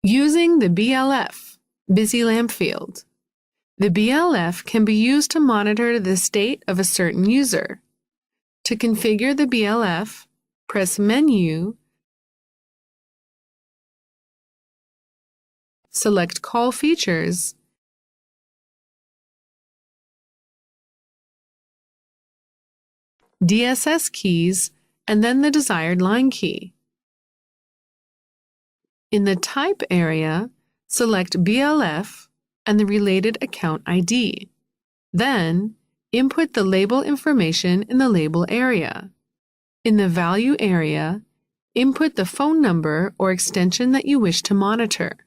Using the BLF, Busy Lamp Field. The BLF can be used to monitor the state of a certain user. To configure the BLF, press Menu, select Call Features, DSS keys, and then the desired line key. In the Type area, select BLF and the related account ID. Then, input the label information in the label area. In the Value area, input the phone number or extension that you wish to monitor.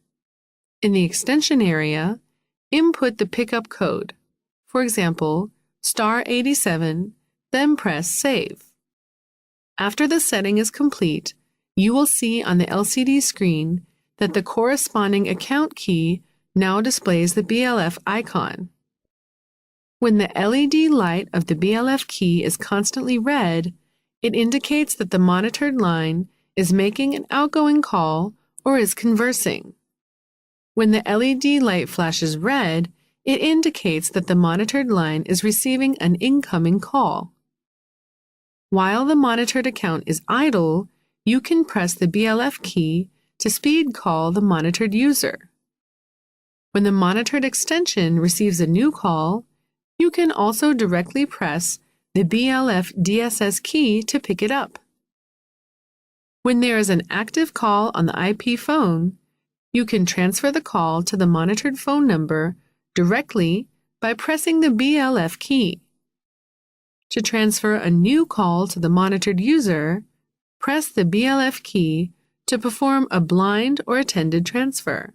In the Extension area, input the pickup code, for example, *87, then press Save. After the setting is complete, you will see on the LCD screen that the corresponding account key now displays the BLF icon. When the LED light of the BLF key is constantly red, it indicates that the monitored line is making an outgoing call or is conversing. When the LED light flashes red, it indicates that the monitored line is receiving an incoming call. While the monitored account is idle, you can press the BLF key to speed call the monitored user. When the monitored extension receives a new call, you can also directly press the BLF DSS key to pick it up. When there is an active call on the IP phone, you can transfer the call to the monitored phone number directly by pressing the BLF key. To transfer a new call to the monitored user, press the BLF key to perform a blind or attended transfer.